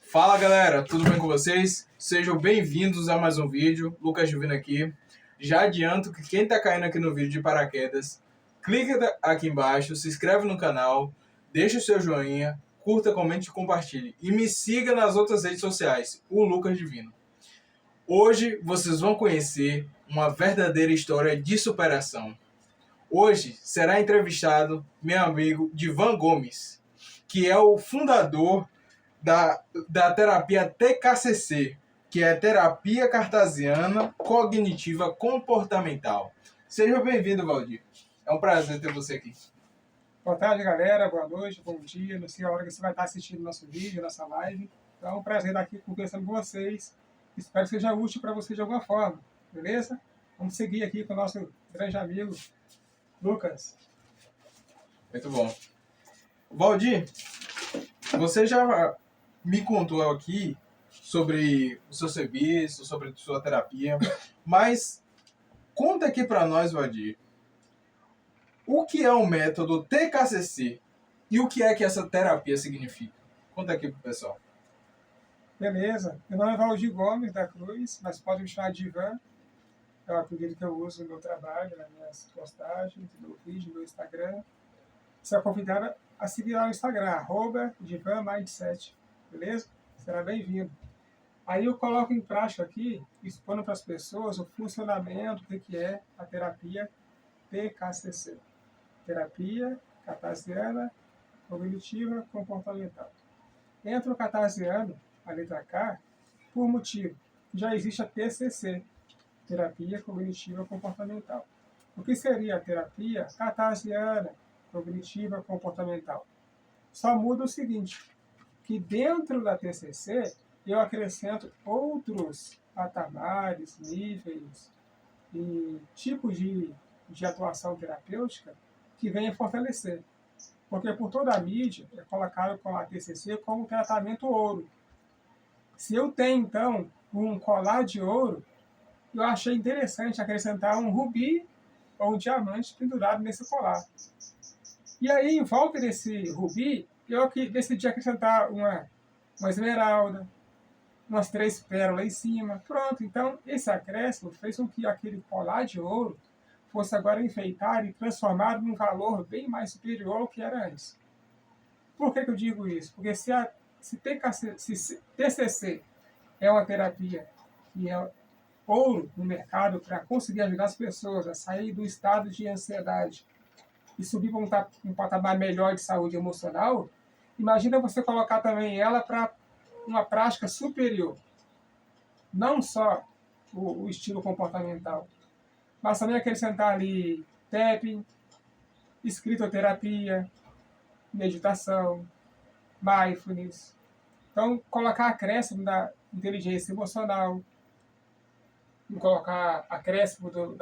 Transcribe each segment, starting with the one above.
Fala galera, tudo bem com vocês? Sejam bem-vindos a mais um vídeo, Lucas Divino aqui. Já adianto que quem tá caindo aqui no vídeo de paraquedas, clica aqui embaixo, se inscreve no canal, deixa o seu joinha, curta, comente e compartilhe. E me siga nas outras redes sociais, o Lucas Divino. Hoje vocês vão conhecer uma verdadeira história de superação. Hoje será entrevistado meu amigo Divan Gomes, que é o fundador da terapia TKCC, que é Terapia Cartesiana Cognitiva Comportamental. Seja bem-vindo, Valdir. É um prazer ter você aqui. Boa tarde, galera. Boa noite, bom dia. Não sei a hora que você vai estar assistindo nosso vídeo, nossa live. Então, é um prazer estar aqui conversando com vocês. Espero que seja útil para vocês de alguma forma, beleza? Vamos seguir aqui com o nosso grande amigo, Lucas. Muito bom. Valdir, você já me contou aqui sobre o seu serviço, sobre a sua terapia, mas conta aqui para nós, Valdir, o que é o método TKCC e o que é que essa terapia significa? Conta aqui pro pessoal. Beleza. Meu nome é Valdir Gomes da Cruz, mas pode me chamar de Ivan. É o apelido que eu uso no meu trabalho, nas minhas postagens, no meu vídeo, no meu Instagram. Você é convidado a seguir lá no Instagram, @DivanMindset, beleza? Será bem-vindo. Aí eu coloco em prática aqui, expondo para as pessoas o funcionamento do que é a terapia TKCC. Terapia Cartesiana Cognitiva Comportamental. Entra o cartesiano, a letra K, por motivo. Já existe a TCC, Terapia Cognitiva Comportamental. O que seria a terapia cartesiana cognitiva comportamental? Só muda o seguinte, que dentro da TCC eu acrescento outros patamares, níveis e tipos de atuação terapêutica que venham fortalecer. Porque por toda a mídia é colocado com a TCC como tratamento ouro. Se eu tenho, então, um colar de ouro, eu achei interessante acrescentar um rubi ou um diamante pendurado nesse colar. E aí, em volta desse rubi, eu decidi acrescentar uma esmeralda, umas 3 pérolas em cima. Pronto, então esse acréscimo fez com que aquele colar de ouro fosse agora enfeitado e transformado num valor bem mais superior ao que era antes. Por que eu digo isso? Porque se TCC é uma terapia que é ouro no mercado para conseguir ajudar as pessoas a sair do estado de ansiedade e subir para um patamar melhor de saúde emocional, imagina você colocar também ela para uma prática superior. Não só o estilo comportamental, mas também acrescentar ali tapping, escritoterapia, meditação, mindfulness. Então, colocar acréscimo da inteligência emocional, colocar acréscimo do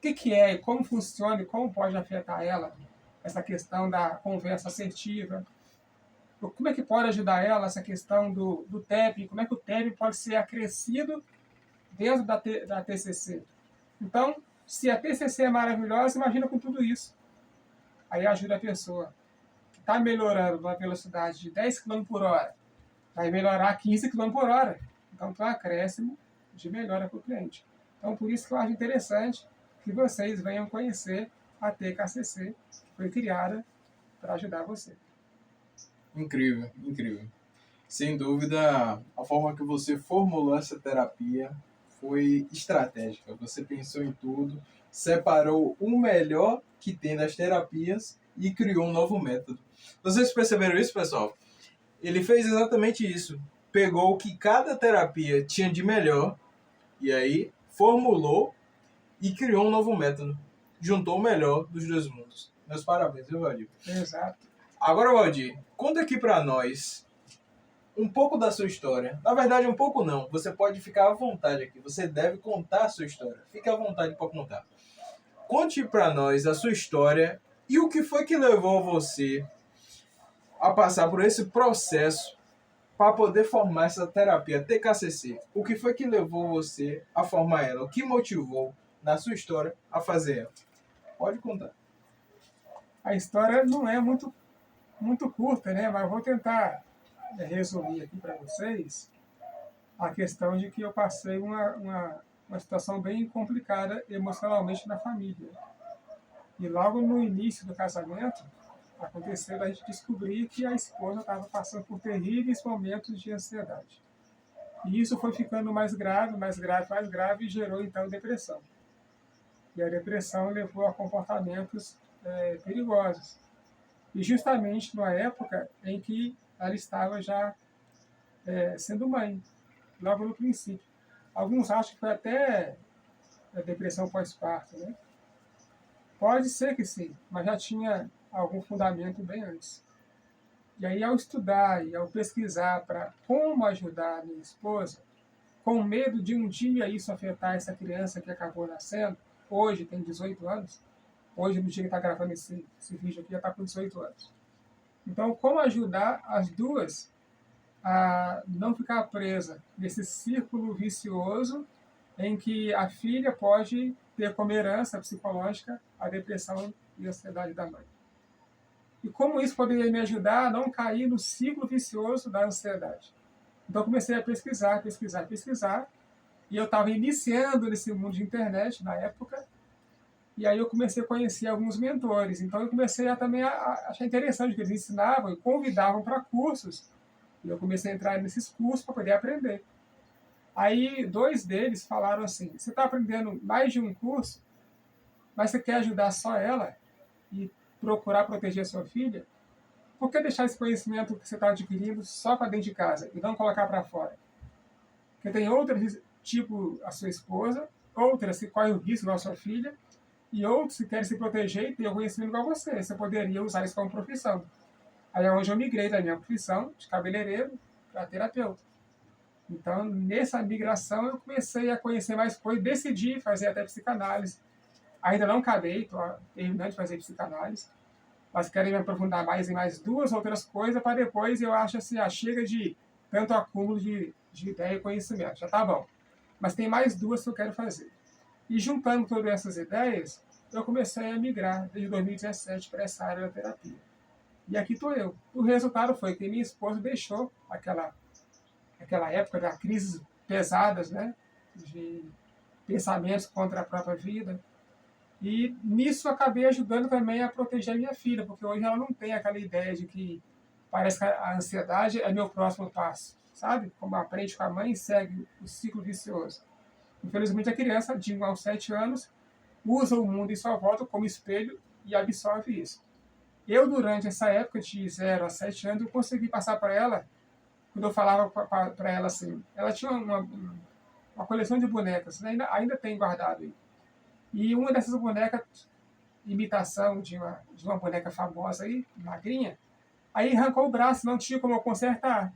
que é e como funciona e como pode afetar ela, essa questão da conversa assertiva. Como é que pode ajudar ela essa questão do TEP, como é que o TEP pode ser acrescido dentro da TCC. Então, se a TCC é maravilhosa, imagina com tudo isso. Aí ajuda a pessoa que está melhorando uma velocidade de 10 km por hora, vai melhorar 15 km por hora. Então, tem um acréscimo de melhora para o cliente. Então, por isso que eu acho interessante que vocês venham conhecer a TKCC, que foi criada para ajudar você. Incrível, incrível. Sem dúvida, a forma que você formulou essa terapia foi estratégica. Você pensou em tudo, separou o melhor que tem das terapias e criou um novo método. Vocês perceberam isso, pessoal? Ele fez exatamente isso. Pegou o que cada terapia tinha de melhor e aí formulou e criou um novo método. Juntou o melhor dos dois mundos. Meus parabéns, viu, Valdir? Exato. Agora, Valdir, conta aqui pra nós um pouco da sua história. Na verdade, um pouco não. Você pode ficar à vontade aqui. Você deve contar a sua história. Fique à vontade para contar. Conte pra nós a sua história e o que foi que levou você a passar por esse processo para poder formar essa terapia TKCC. O que foi que levou você a formar ela? O que motivou na sua história a fazer ela? Pode contar. A história não é muito curta, né? Mas eu vou tentar resumir aqui para vocês a questão de que eu passei uma situação bem complicada emocionalmente na família. E logo no início do casamento, aconteceu a gente descobrir que a esposa estava passando por terríveis momentos de ansiedade. E isso foi ficando mais grave, mais grave, mais grave, e gerou então depressão. E a depressão levou a comportamentos perigosos. E justamente numa época em que ela estava já sendo mãe, logo no princípio. Alguns acham que foi até a depressão pós-parto, né? Pode ser que sim, mas já tinha algum fundamento bem antes. E aí, ao estudar e ao pesquisar para como ajudar a minha esposa, com medo de um dia isso afetar essa criança que acabou nascendo, hoje tem 18 anos, hoje no dia que está gravando esse vídeo aqui, já está com 18 anos. Então, como ajudar as duas a não ficar presa nesse círculo vicioso em que a filha pode ter como herança psicológica a depressão e a ansiedade da mãe. E como isso poderia me ajudar a não cair no ciclo vicioso da ansiedade. Então, comecei a pesquisar, e eu estava iniciando nesse mundo de internet na época, e aí eu comecei a conhecer alguns mentores. Então, eu comecei também a achar interessante que eles ensinavam e convidavam para cursos, e eu comecei a entrar nesses cursos para poder aprender. Aí, 2 deles falaram assim, você está aprendendo mais de um curso, mas você quer ajudar só ela e procurar proteger a sua filha? Por que deixar esse conhecimento que você está adquirindo só para dentro de casa e não colocar para fora? Porque tem outras, tipo a sua esposa, outras que correm o risco igual a sua filha, e outros que querem se proteger e ter o conhecimento igual você. Você poderia usar isso como profissão. Aí é onde eu migrei da minha profissão de cabeleireiro para terapeuta. Então, nessa migração, eu comecei a conhecer mais coisas, decidi fazer até psicanálise. Ainda não acabei, estou terminando de fazer psicanálise, mas quero me aprofundar mais em mais 2 outras coisas, para depois eu acho assim, chega de tanto acúmulo de ideia e conhecimento, já está bom. Mas tem mais 2 que eu quero fazer. E juntando todas essas ideias, eu comecei a migrar desde 2017 para essa área da terapia. E aqui estou eu. O resultado foi que minha esposa deixou aquela época das crises pesadas, né, de pensamentos contra a própria vida. E nisso acabei ajudando também a proteger a minha filha, porque hoje ela não tem aquela ideia de que parece que a ansiedade é meu próximo passo, sabe? Como aprende com a mãe e segue o ciclo vicioso. Infelizmente, a criança, de 1 aos 7 anos, usa o mundo em sua volta como espelho e absorve isso. Eu, durante essa época de 0 a 7 anos, eu consegui passar para ela, quando eu falava para ela assim, ela tinha uma coleção de bonecas, né? ainda tem guardado aí. E uma dessas bonecas, imitação de uma boneca famosa aí, magrinha, aí arrancou o braço, não tinha como eu consertar.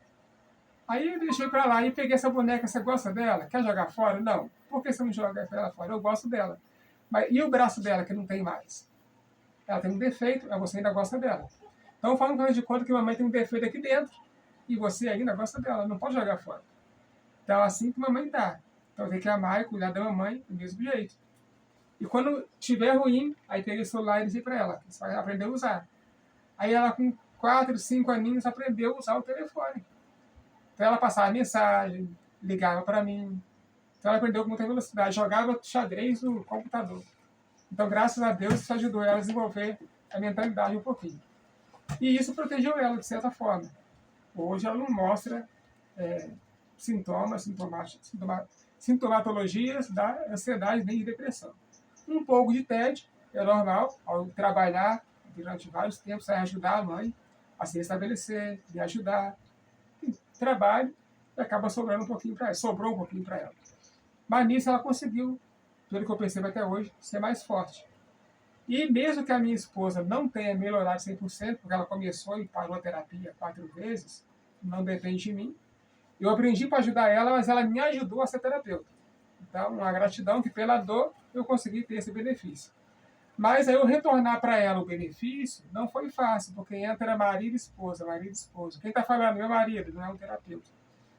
Aí eu deixei para lá e peguei essa boneca, você gosta dela? Quer jogar fora? Não. Por que você não joga ela fora? Eu gosto dela. Mas e o braço dela, que não tem mais? Ela tem um defeito, mas você ainda gosta dela. Então, falando de conta que a mamãe tem um defeito aqui dentro, e você ainda gosta dela, não pode jogar fora. Então, assim que a mamãe dá. Então, tem que amar e cuidar da mamãe do mesmo jeito. E quando tiver ruim, aí peguei o celular e disse para ela, você vai aprender a usar. Aí ela, com 4, 5 aninhos, aprendeu a usar o telefone. Então ela passava mensagem, ligava para mim. Então ela aprendeu com muita velocidade, jogava xadrez no computador. Então, graças a Deus, isso ajudou ela a desenvolver a mentalidade um pouquinho. E isso protegeu ela, de certa forma. Hoje ela não mostra sintomatologias da ansiedade nem de depressão. Um pouco de TED é normal, ao trabalhar durante vários tempos, vai ajudar a mãe a se restabelecer, me ajudar. Trabalho e acaba sobrando um pouquinho para ela, sobrou um pouquinho para ela. Mas nisso ela conseguiu, pelo que eu percebo até hoje, ser mais forte. E mesmo que a minha esposa não tenha melhorado 100%, porque ela começou e parou a terapia 4 vezes, não depende de mim, eu aprendi para ajudar ela, mas ela me ajudou a ser terapeuta. Então, uma gratidão que pela dor eu consegui ter esse benefício. Mas aí eu retornar para ela o benefício não foi fácil, porque entra marido e esposa, marido e esposa. Quem está falando? Meu marido, não é um terapeuta.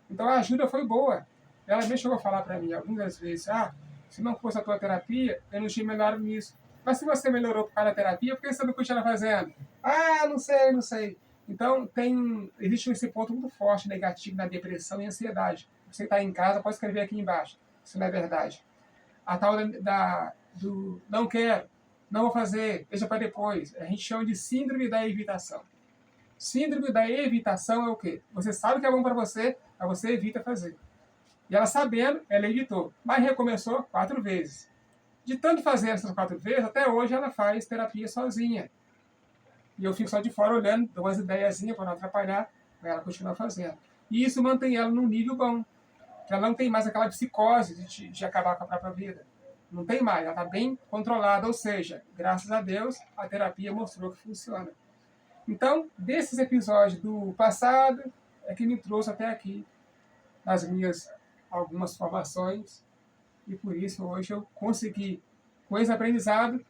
Então a ajuda foi boa. Ela mesmo chegou a falar para mim algumas vezes, se não fosse a tua terapia, eu não tinha melhorado nisso. Mas se você melhorou por causa da terapia, por que você não continua fazendo? Não sei. Então, existe esse ponto muito forte negativo na depressão e ansiedade. Você está em casa, pode escrever aqui embaixo, se não é verdade. A tal do não quero, não vou fazer, deixa para depois. A gente chama de síndrome da evitação. Síndrome da evitação é o quê? Você sabe que é bom para você, mas você evita fazer. E ela sabendo, ela evitou. Mas recomeçou 4 vezes. De tanto fazer essas 4 vezes, até hoje ela faz terapia sozinha. E eu fico só de fora olhando, dou umas ideiazinhas para não atrapalhar, mas ela continua fazendo. E isso mantém ela num nível bom. Que ela não tem mais aquela psicose de acabar com a própria vida. Não tem mais, ela está bem controlada, ou seja, graças a Deus, a terapia mostrou que funciona. Então, desses episódios do passado, é que me trouxe até aqui, nas minhas algumas formações, e por isso hoje eu consegui, com esse aprendizado,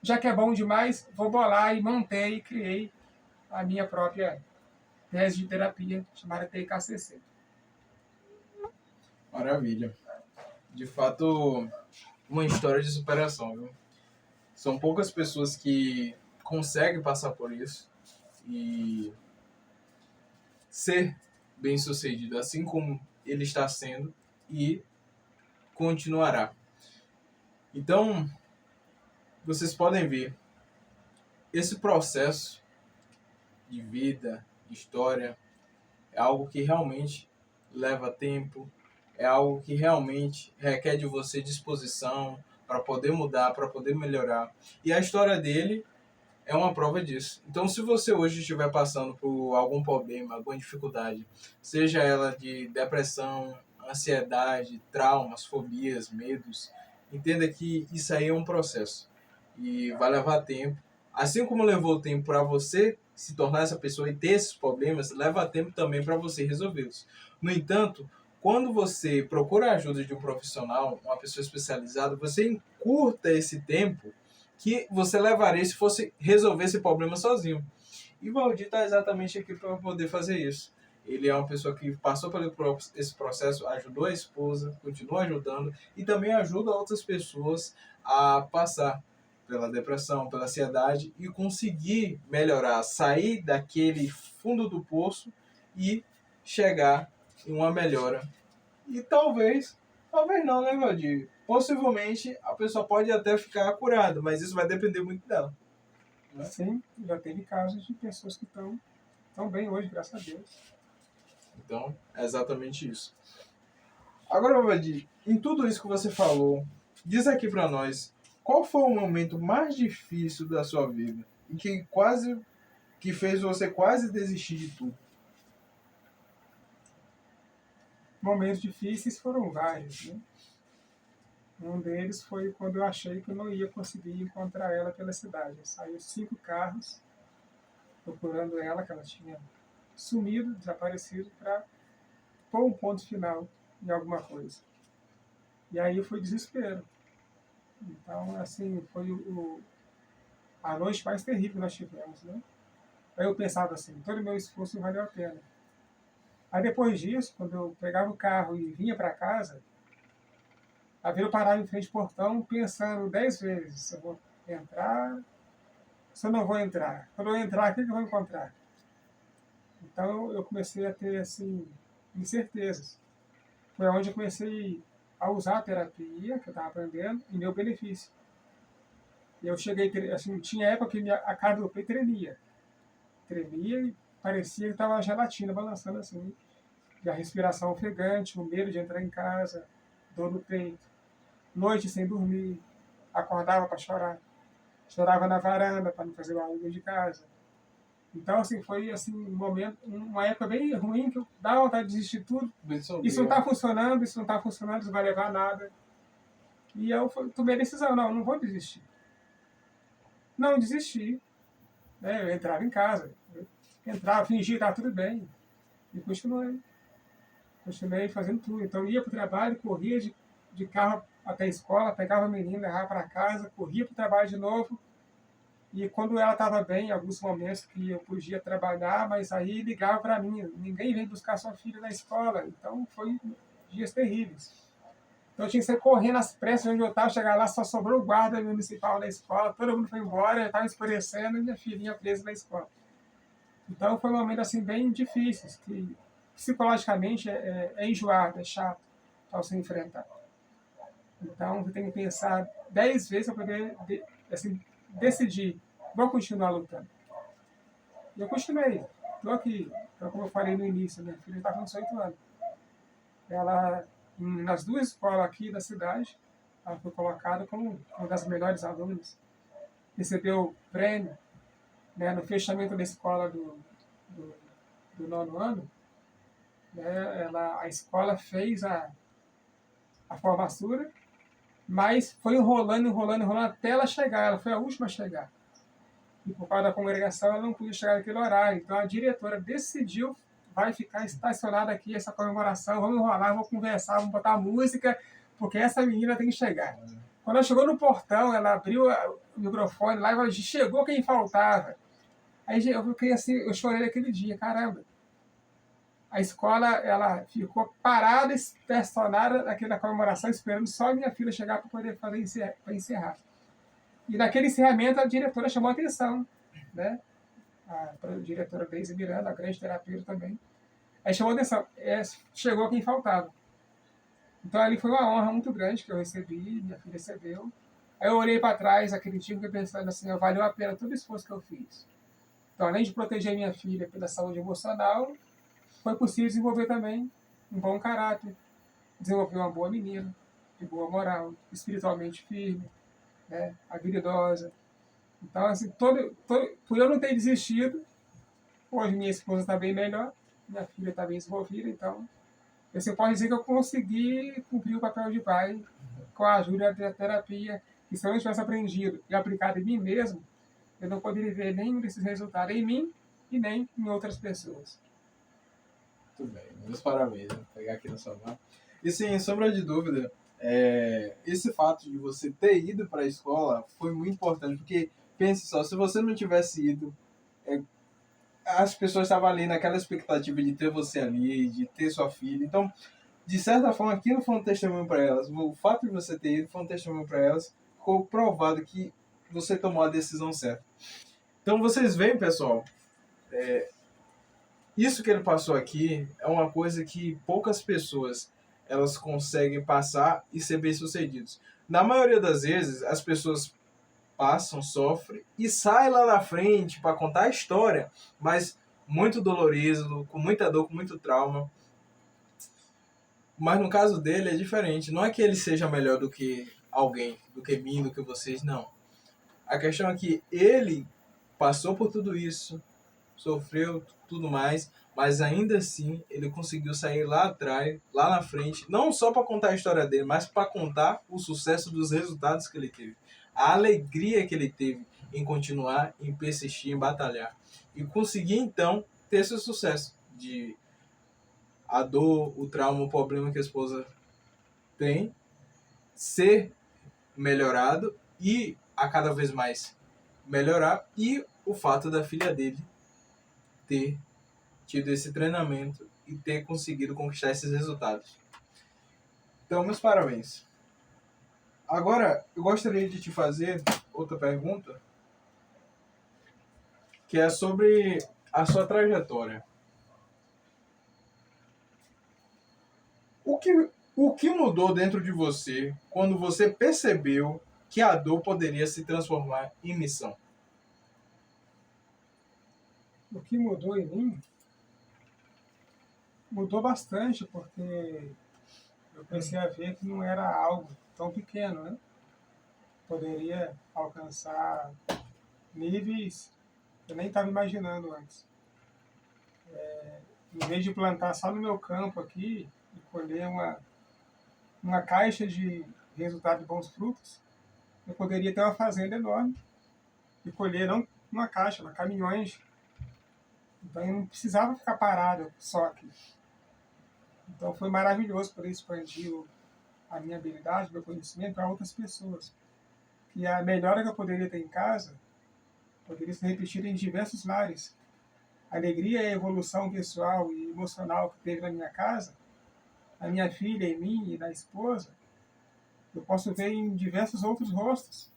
já que é bom demais, vou bolar e montei e criei a minha própria tese de terapia, chamada TIKCC. Maravilha. De fato, uma história de superação, viu? São poucas pessoas que conseguem passar por isso e ser bem-sucedido, assim como ele está sendo e continuará. Então, vocês podem ver, esse processo de vida, de história, é algo que realmente leva tempo, é algo que realmente requer de você disposição para poder mudar, para poder melhorar. E a história dele é uma prova disso. Então, se você hoje estiver passando por algum problema, alguma dificuldade, seja ela de depressão, ansiedade, traumas, fobias, medos, entenda que isso aí é um processo e vai levar tempo. Assim como levou tempo para você se tornar essa pessoa e ter esses problemas, leva tempo também para você resolvê-los. No entanto, quando você procura a ajuda de um profissional, uma pessoa especializada, você encurta esse tempo que você levaria se fosse resolver esse problema sozinho. E o Valdir está exatamente aqui para poder fazer isso. Ele é uma pessoa que passou por esse processo, ajudou a esposa, continua ajudando e também ajuda outras pessoas a passar pela depressão, pela ansiedade e conseguir melhorar, sair daquele fundo do poço e chegar em uma melhora. E talvez não, né, Valdir? Possivelmente a pessoa pode até ficar curada, mas isso vai depender muito dela. Né? Sim, já teve casos de pessoas que estão bem hoje, graças a Deus. Então, é exatamente isso. Agora, Valdir, em tudo isso que você falou, diz aqui pra nós, qual foi o momento mais difícil da sua vida? E que fez você quase desistir de tudo? Momentos difíceis foram vários, né? Um deles foi quando eu achei que eu não ia conseguir encontrar ela pela cidade. Saiu 5 carros procurando ela, que ela tinha sumido, desaparecido, para pôr um ponto final em alguma coisa. E aí foi desespero. Então, assim, foi a noite mais terrível que nós tivemos, né? Aí eu pensava assim, todo o meu esforço não valeu a pena. Aí depois disso, quando eu pegava o carro e vinha para casa, eu parava em frente ao portão pensando 10 vezes se eu vou entrar, se eu não vou entrar. Quando eu entrar, o que eu vou encontrar? Então eu comecei a ter, assim, incertezas. Foi onde eu comecei a usar a terapia que eu estava aprendendo em meu benefício. E eu cheguei, assim, tinha época que a cara do peito tremia. Tremia e parecia que estava uma gelatina balançando assim. E a respiração ofegante, o medo de entrar em casa, dor no peito. Noite sem dormir, acordava para chorar. Chorava na varanda para não fazer barulho de casa. Então, assim, foi assim, um momento, uma época bem ruim, que eu dava vontade de desistir tudo. Isso não está funcionando, isso não vai levar a nada. E eu tomei a decisão, não vou desistir. Não desisti. Né? Eu entrava em casa, fingia que estava tudo bem. E continuei. Continuei fazendo tudo. Então, ia para o trabalho, corria de carro até a escola, pegava a menina, levava para casa, corria para o trabalho de novo. E quando ela estava bem, em alguns momentos que eu podia trabalhar, mas aí ligava para mim, ninguém veio buscar sua filha na escola. Então, foi dias terríveis. Então, eu tinha que sair correndo às pressas onde eu estava, chegar lá, só sobrou o guarda municipal na escola, todo mundo foi embora, estava escurecendo e minha filhinha presa na escola. Então foi um momento assim bem difícil, que psicologicamente é enjoado, é chato para você enfrentar. Então você tem que pensar 10 vezes para poder assim, decidir, vou continuar lutando. E eu continuei. Estou aqui, então, como eu falei no início, minha filha está com 18 anos. Ela, nas duas escolas aqui da cidade, ela foi colocada como uma das melhores alunas. Recebeu prêmio, né, no fechamento da escola do, do 9º ano. Né, a escola fez a formatura, mas foi enrolando, enrolando, enrolando até ela chegar. Ela foi a última a chegar. E por causa da congregação, ela não podia chegar naquele horário. Então a diretora decidiu, vai ficar estacionada aqui essa comemoração, vamos enrolar, vamos conversar, vamos botar música, porque essa menina tem que chegar. Quando ela chegou no portão, ela abriu o microfone lá e falou, chegou quem faltava. Aí eu fiquei assim, eu chorei aquele dia, caramba. A escola, ela ficou parada, estacionada naquela comemoração, esperando só a minha filha chegar para poder para encerrar. E naquele encerramento a diretora chamou a atenção, né? A diretora Deise Miranda, a grande terapeuta também. Aí chamou a atenção, chegou quem faltava. Então ali foi uma honra muito grande que eu recebi, minha filha recebeu. Aí eu olhei para trás aquele dia e pensando assim, valeu a pena todo o esforço que eu fiz. Então, além de proteger minha filha pela saúde emocional, foi possível desenvolver também um bom caráter, desenvolver uma boa menina, de boa moral, espiritualmente firme, né, habilidosa. Então, assim, por eu não ter desistido, hoje minha esposa está bem melhor, minha filha está bem desenvolvida, então, você pode dizer que eu consegui cumprir o papel de pai com a ajuda da terapia, que se eu não tivesse aprendido e aplicado em mim mesmo, eu não poderia ver nenhum desses resultados em mim e nem em outras pessoas. Muito bem, meus parabéns. Vou pegar aqui na sua mão. E sem sombra de dúvida, esse fato de você ter ido para a escola foi muito importante, porque pense só, se você não tivesse ido, as pessoas estavam ali naquela expectativa de ter você ali, de ter sua filha. Então, de certa forma, aquilo foi um testemunho para elas. O fato de você ter ido foi um testemunho para elas. Ficou provado que você tomou a decisão certa. Então, vocês veem, pessoal, isso que ele passou aqui é uma coisa que poucas pessoas elas conseguem passar e ser bem-sucedidos. Na maioria das vezes, as pessoas passam, sofrem e saem lá na frente para contar a história, mas muito dolorido, com muita dor, com muito trauma. Mas no caso dele é diferente. Não é que ele seja melhor do que alguém, do que mim, do que vocês, não. A questão é que ele passou por tudo isso, sofreu tudo mais, mas ainda assim ele conseguiu sair lá atrás, lá na frente, não só para contar a história dele, mas para contar o sucesso dos resultados que ele teve, a alegria que ele teve em continuar, em persistir, em batalhar e conseguir então ter esse sucesso de a dor, o trauma, o problema que a esposa tem ser melhorado e a cada vez mais melhorar, e o fato da filha dele ter tido esse treinamento e ter conseguido conquistar esses resultados. Então, meus parabéns. Agora, eu gostaria de te fazer outra pergunta, que é sobre a sua trajetória. O que mudou dentro de você quando você percebeu que a dor poderia se transformar em missão? O que mudou em mim? Mudou bastante, porque eu comecei a ver que não era algo tão pequeno, né? Poderia alcançar níveis que eu nem estava imaginando antes. Em vez de plantar só no meu campo aqui e colher uma caixa de resultado de bons frutos, eu poderia ter uma fazenda enorme e colher não uma caixa, mas caminhões. Então eu não precisava ficar parado só aqui. Então foi maravilhoso poder expandir a minha habilidade, meu conhecimento para outras pessoas. E a melhora que eu poderia ter em casa poderia ser repetida em diversos lares. A alegria e a evolução pessoal e emocional que teve na minha casa, a minha filha, em mim e na esposa, eu posso ver em diversos outros rostos,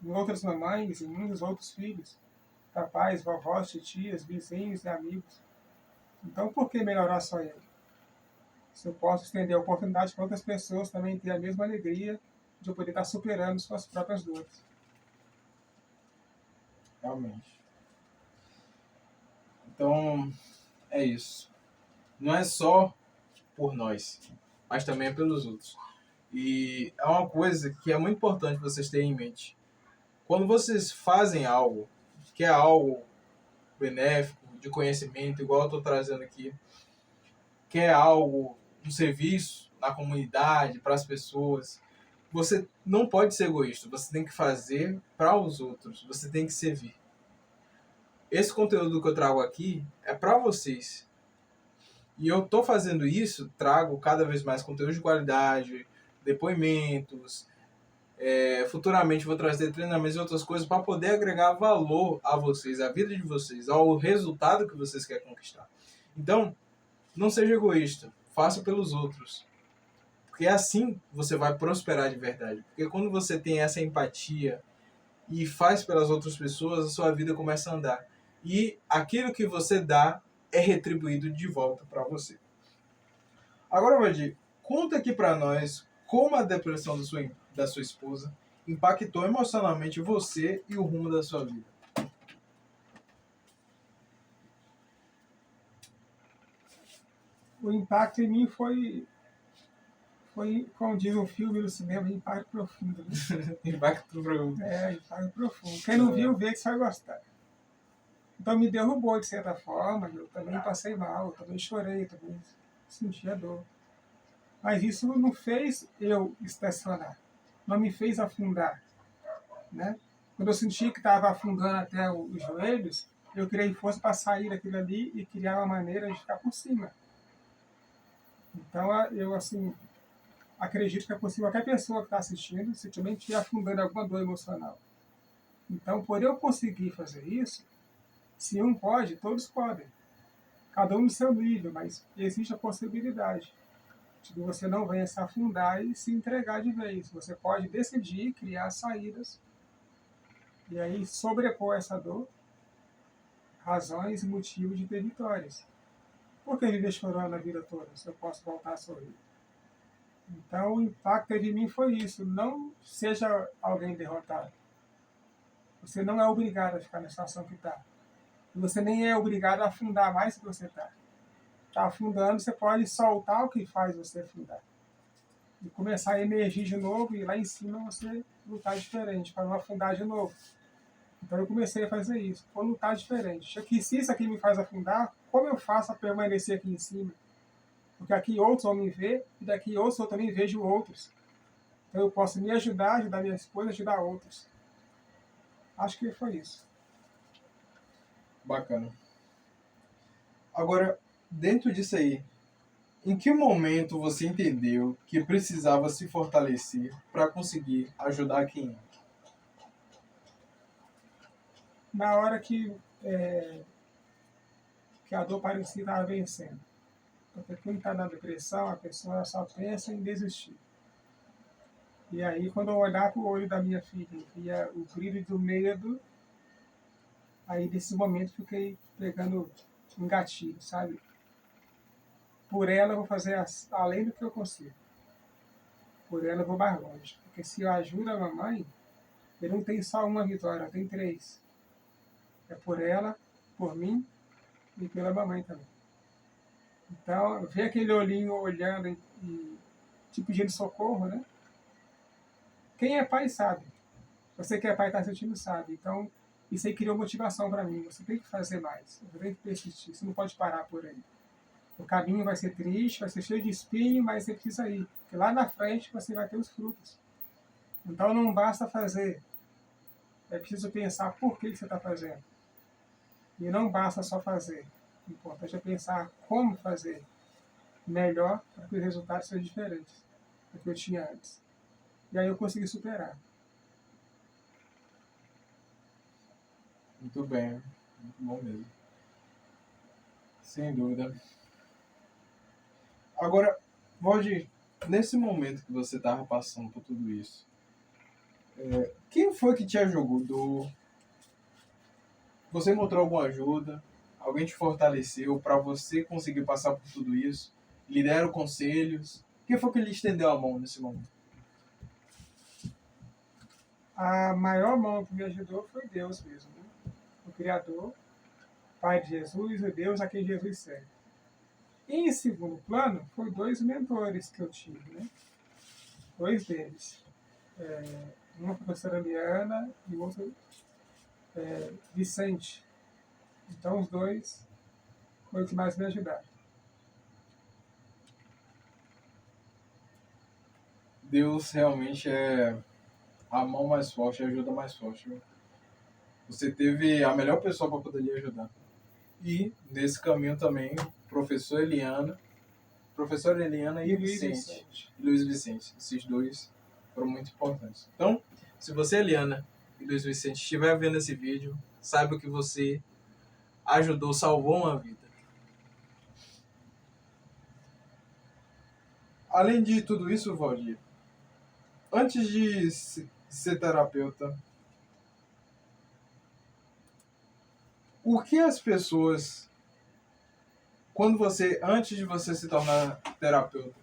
em outras mamães, em muitos outros filhos. pais, vovós, tias, vizinhos e amigos. Então, por que melhorar só eu? Se eu posso estender a oportunidade para outras pessoas também ter a mesma alegria de eu poder estar superando suas próprias dores. Realmente. Então, é isso. Não é só por nós, mas também é pelos outros. E é uma coisa que é muito importante vocês terem em mente. Quando vocês fazem algo, que é algo benéfico, de conhecimento, igual eu estou trazendo aqui, que é algo, um serviço na comunidade, para as pessoas, você não pode ser egoísta, você tem que fazer para os outros, você tem que servir. Esse conteúdo que eu trago aqui é para vocês. E eu estou fazendo isso, trago cada vez mais conteúdo de qualidade, depoimentos, futuramente vou trazer treinamentos e outras coisas para poder agregar valor a vocês, à vida de vocês, ao resultado que vocês querem conquistar. Então, não seja egoísta, faça pelos outros. Porque assim você vai prosperar de verdade. Porque quando você tem essa empatia e faz pelas outras pessoas, a sua vida começa a andar. E aquilo que você dá é retribuído de volta para você. Agora, Valdir, conta aqui para nós como a depressão da sua esposa impactou emocionalmente você e o rumo da sua vida. O impacto em mim foi, como diz um filme no cinema, impacto profundo. Né? Impacto profundo. Impacto profundo. Quem não viu, vê que você vai gostar. Então me derrubou de certa forma, eu também passei mal, eu também chorei, eu também senti a dor. Mas isso não fez eu estacionar, não me fez afundar. Né? Quando eu senti que estava afundando até os joelhos, eu criei força para sair daquilo ali e criar uma maneira de ficar por cima. Então eu assim acredito que é possível qualquer pessoa que está assistindo, se também estiver afundando alguma dor emocional. Então, por eu conseguir fazer isso, se um pode, todos podem. Cada um no seu nível, mas existe a possibilidade de que você não venha se afundar e se entregar de vez. Você pode decidir criar saídas e aí sobrepor essa dor, razões e motivos de ter vitórias. Por que viver chorando a vida toda se eu posso voltar a sorrir? Então, o impacto de mim foi isso. Não seja alguém derrotado. Você não é obrigado a ficar na situação que está. E você nem é obrigado a afundar mais do que você está. Está afundando, você pode soltar o que faz você afundar. E começar a emergir de novo e lá em cima você lutar diferente, para não afundar de novo. Então eu comecei a fazer isso. Vou lutar diferente. Já que se isso aqui me faz afundar, como eu faço a permanecer aqui em cima? Porque aqui outros vão me ver, e daqui outros eu também vejo outros. Então eu posso me ajudar, ajudar minha esposa, ajudar outros. Acho que foi isso. Bacana. Agora, dentro disso aí, em que momento você entendeu que precisava se fortalecer para conseguir ajudar quem? Na hora que a dor parecia estar vencendo. Porque quando está na depressão, a pessoa só pensa em desistir. E aí, quando eu olhar para o olho da minha filha e via o brilho do medo, aí nesse momento fiquei pegando um gatilho, sabe? Por ela eu vou fazer além do que eu consigo. Por ela eu vou mais longe. Porque se eu ajudo a mamãe, eu não tenho só uma vitória, eu tenho 3. É por ela, por mim e pela mamãe também. Então, ver aquele olhinho olhando e te pedindo socorro, né? Quem é pai sabe. Você que é pai está sentindo sabe. Então, isso aí criou motivação para mim. Você tem que fazer mais. Você tem que persistir. Você não pode parar por aí. O caminho vai ser triste, vai ser cheio de espinho, mas você precisa ir. Porque lá na frente você vai ter os frutos. Então, não basta fazer. É preciso pensar por que você está fazendo. E não basta só fazer. O importante é pensar como fazer melhor para que os resultados sejam diferentes do que eu tinha antes. E aí eu consegui superar. Muito bem, muito bom mesmo. Sem dúvida. Agora, Valdir, nesse momento que você estava passando por tudo isso, quem foi que te ajudou? Você encontrou alguma ajuda? Alguém te fortaleceu para você conseguir passar por tudo isso? Lhe deram conselhos? Quem foi que lhe estendeu a mão nesse momento? A maior mão que me ajudou foi Deus mesmo, né? O Criador, Pai de Jesus e Deus a quem Jesus serve. E em segundo plano, foi 2 mentores que eu tive, né? 2 deles. Uma professora Liana e o outro Vicente. Então, os 2 foram os que mais me ajudaram. Deus realmente é a mão mais forte, a ajuda mais forte. Viu? Você teve a melhor pessoa para poder lhe ajudar. E nesse caminho também, professora Eliana e Vicente. Luiz Vicente. Esses 2 foram muito importantes. Então, se você, Eliana e Luiz Vicente, estiver vendo esse vídeo, saiba que você ajudou, salvou uma vida. Além de tudo isso, Valdir, antes de ser terapeuta, o que as pessoas, antes de você se tornar terapeuta,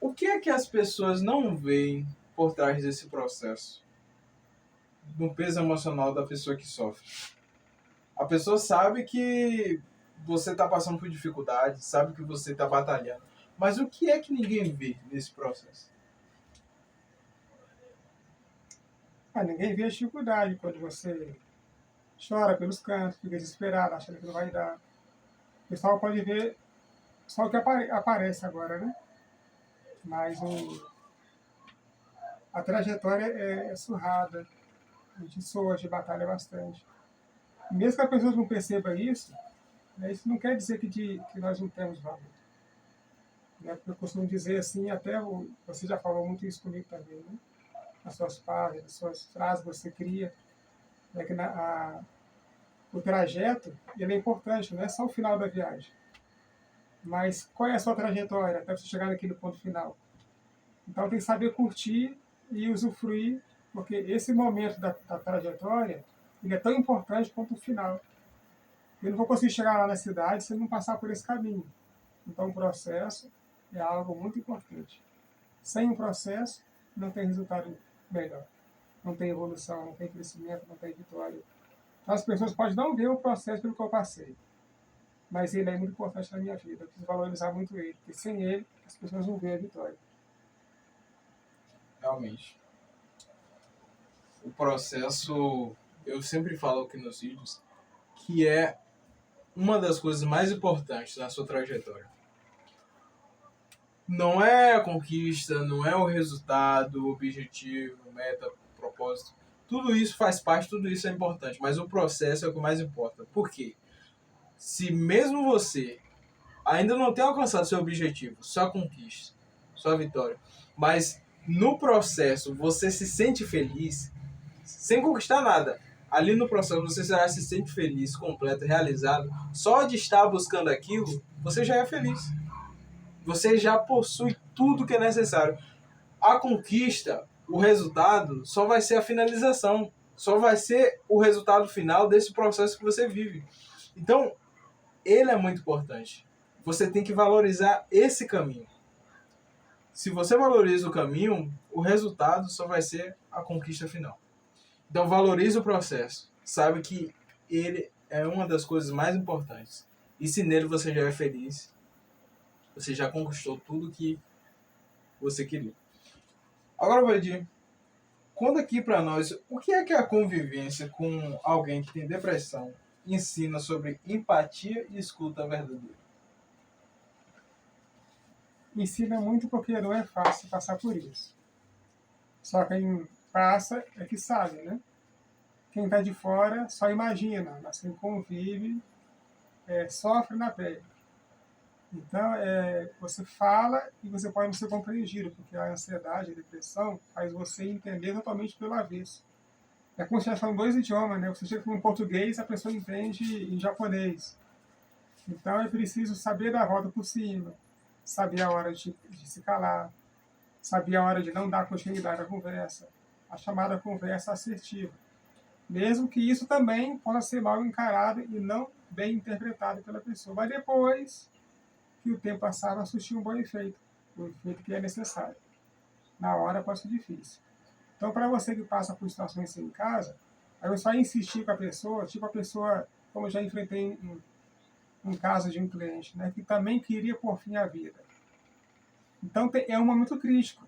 o que é que as pessoas não veem por trás desse processo? No peso emocional da pessoa que sofre. A pessoa sabe que você está passando por dificuldade, sabe que você está batalhando. Mas o que é que ninguém vê nesse processo? Ninguém vê a dificuldade quando você chora pelos cantos, fica desesperado, achando que não vai dar. O pessoal pode ver só o que aparece agora, né? Mas a trajetória é surrada, a gente soa, a gente batalha bastante. Mesmo que as pessoas não percebam isso, né, isso não quer dizer que nós não temos valor. Né? Porque eu costumo dizer assim, você já falou muito isso comigo também, né? Nas suas páginas, nas suas frases que você cria, né? Que o trajeto ele é importante, não é só o final da viagem. Mas qual é a sua trajetória até você chegar naquele ponto final? Então tem que saber curtir e usufruir, porque esse momento da trajetória ele é tão importante quanto o final. Eu não vou conseguir chegar lá na cidade se eu não passar por esse caminho. Então o processo é algo muito importante. Sem o processo, não tem resultado melhor. Não tem evolução, não tem crescimento, não tem vitória. Então, as pessoas podem não ver o processo pelo que eu passei, mas ele é muito importante na minha vida. Eu preciso valorizar muito ele, porque sem ele, as pessoas não veem a vitória. Realmente. O processo, eu sempre falo aqui nos vídeos, que é uma das coisas mais importantes na sua trajetória. Não é a conquista, não é o resultado, o objetivo, meta, propósito. Tudo isso faz parte, tudo isso é importante, mas o processo é o que mais importa. Por quê? Se mesmo você ainda não tem alcançado seu objetivo, sua conquista, sua vitória, mas no processo você se sente feliz, sem conquistar nada, ali no processo você já se sente feliz, completo, realizado, só de estar buscando aquilo, você já é feliz. Você já possui tudo que é necessário. A conquista, o resultado, só vai ser a finalização. Só vai ser o resultado final desse processo que você vive. Então, ele é muito importante. Você tem que valorizar esse caminho. Se você valoriza o caminho, o resultado só vai ser a conquista final. Então, valorize o processo. Sabe que ele é uma das coisas mais importantes. E se nele você já é feliz, você já conquistou tudo que você queria. Agora, Valdir, conta aqui para nós o que é a convivência com alguém que tem depressão ensina sobre empatia e escuta verdadeira. Ensina muito porque não é fácil passar por isso. Só quem passa é que sabe, né? Quem está de fora só imagina, mas quem convive sofre na pele. Então, você fala e você pode não ser compreendido, porque a ansiedade, a depressão, faz você entender totalmente pelo avesso. É como se estivesse falando 2 idiomas, né? Você chega com português, a pessoa entende em japonês. Então, é preciso saber dar a volta por cima, saber a hora de se calar, saber a hora de não dar continuidade à conversa, a chamada conversa assertiva. mesmo que isso também possa ser mal encarado e não bem interpretado pela pessoa. Mas depois que o tempo passar, vai surtir um bom efeito, o efeito que é necessário. Na hora pode ser difícil. Então, para você que passa por situações assim em casa, aí você vai insistir com a pessoa, tipo a pessoa, como eu já enfrentei um caso de um cliente, né, que também queria pôr fim à vida. Então, é um momento crítico.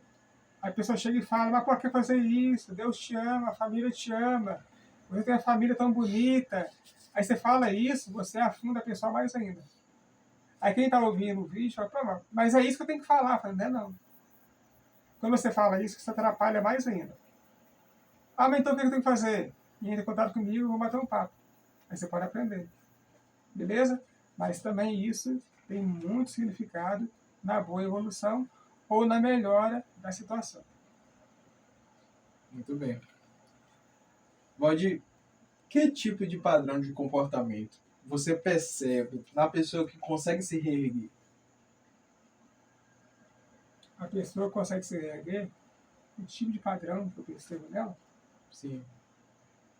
A pessoa chega e fala, mas por que fazer isso? Deus te ama, a família te ama, você tem uma família tão bonita. Aí você fala isso, você afunda a pessoa mais ainda. Aí quem está ouvindo o vídeo fala, mas é isso que eu tenho que falar. Eu falo, não é não. Quando você fala isso, você atrapalha mais ainda. Ah, mas então o que eu tenho que fazer? Entre em contato comigo, vou bater um papo. Aí você pode aprender. Beleza? Mas também isso tem muito significado na boa evolução ou na melhora da situação. Muito bem. Valdir, que tipo de padrão de comportamento você percebe na pessoa que consegue se reerguer? A pessoa consegue se reerguer, o tipo de padrão que eu percebo nela, Sim.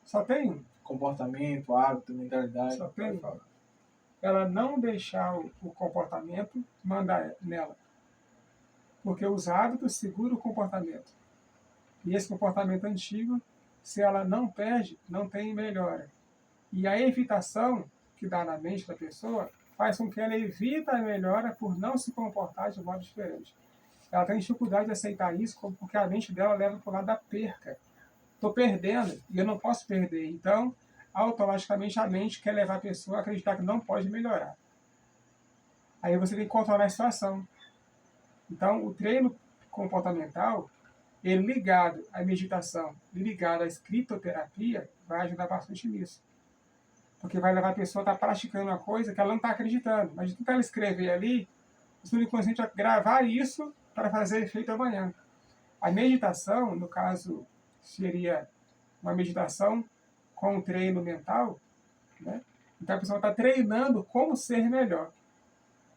só tem um. Comportamento, hábito, mentalidade. Só tem um. Ela não deixar o comportamento mandar nela. Porque os hábitos seguram o comportamento. E esse comportamento antigo, se ela não perde, não tem melhora. E a evitação que dá na mente da pessoa faz com que ela evite a melhora por não se comportar de modo diferente. Ela tem dificuldade de aceitar isso porque a mente dela leva para o lado da perca. Estou perdendo e eu não posso perder. Então, automaticamente a mente quer levar a pessoa a acreditar que não pode melhorar. Aí você tem que controlar a situação. Então, o treino comportamental, ele ligado à meditação, ligado à escritoterapia, vai ajudar bastante nisso. Porque vai levar a pessoa a estar praticando uma coisa que ela não está acreditando. Mas de tanto ela escrever ali, o subconsciente vai gravar isso para fazer efeito amanhã. A meditação, no caso, seria uma meditação com um treino mental, né? Então a pessoa está treinando como ser melhor.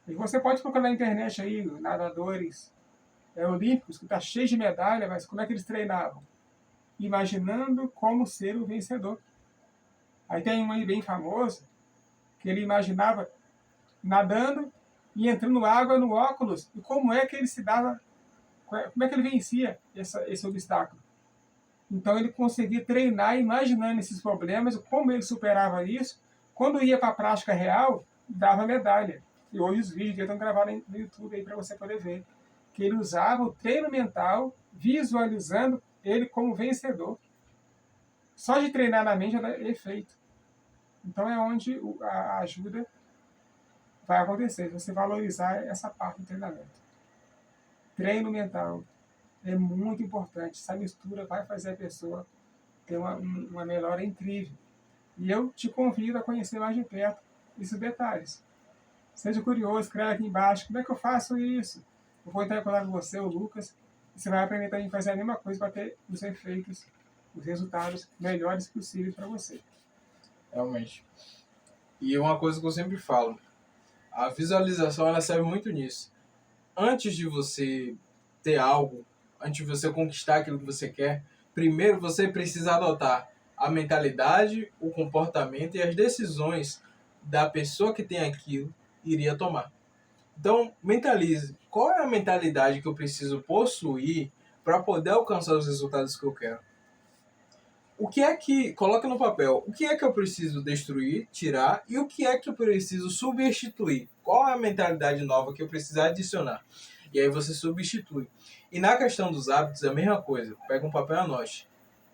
E você pode procurar na internet aí, nadadores olímpicos, que está cheio de medalha, mas como é que eles treinavam? Imaginando como ser o vencedor. Aí tem um aí bem famoso, que ele imaginava nadando e entrando água no óculos, e como é que ele se dava, como é que ele vencia esse obstáculo. Então ele conseguia treinar imaginando esses problemas, como ele superava isso. Quando ia para a prática real, dava medalha. E hoje os vídeos estão gravados no YouTube aí para você poder ver. Que ele usava o treino mental, visualizando ele como vencedor. Só de treinar na mente já dá efeito. Então é onde a ajuda vai acontecer, você valorizar essa parte do treinamento. Treino mental é muito importante. Essa mistura vai fazer a pessoa ter uma melhora incrível. E eu te convido a conhecer mais de perto esses detalhes. Seja curioso, escreve aqui embaixo como é que eu faço isso. Eu vou entrar em contato com você, o Lucas, e você vai aprender também a fazer a mesma coisa para ter os efeitos, os resultados melhores possíveis para você. Realmente. E uma coisa que eu sempre falo, a visualização ela serve muito nisso. Antes de você ter algo, antes de você conquistar aquilo que você quer, primeiro você precisa adotar a mentalidade, o comportamento e as decisões da pessoa que tem aquilo iria tomar. Então, mentalize. Qual é a mentalidade que eu preciso possuir para poder alcançar os resultados que eu quero? O que é que, coloca no papel, o que é que eu preciso destruir, tirar e o que é que eu preciso substituir? Qual é a mentalidade nova que eu preciso adicionar? E aí você substitui. E na questão dos hábitos é a mesma coisa. Pega um papel e anote.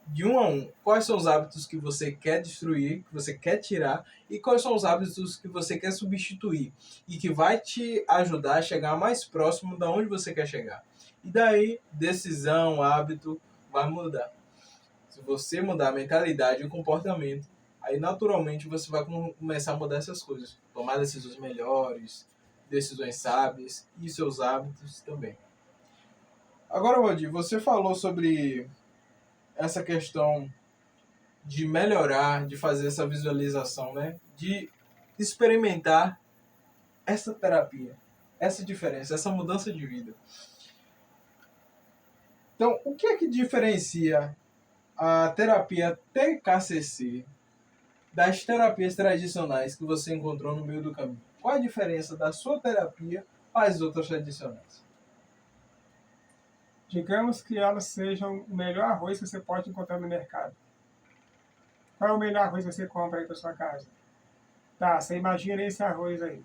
De 1 a 1, quais são os hábitos que você quer destruir, que você quer tirar e quais são os hábitos que você quer substituir e que vai te ajudar a chegar mais próximo da onde você quer chegar. E daí, decisão, hábito, vai mudar. Se você mudar a mentalidade e o comportamento, aí naturalmente você vai começar a mudar essas coisas. Tomar decisões melhores, decisões sábias e seus hábitos também. Agora, Valdir, você falou sobre essa questão de melhorar, de fazer essa visualização, né? De experimentar essa terapia, essa diferença, essa mudança de vida. Então, o que é que diferencia a terapia TKCC das terapias tradicionais que você encontrou no meio do caminho? Qual a diferença da sua terapia para as outras tradicionais? Digamos que elas sejam o melhor arroz que você pode encontrar no mercado. Qual é o melhor arroz que você compra aí para sua casa? Tá, você imagina esse arroz aí.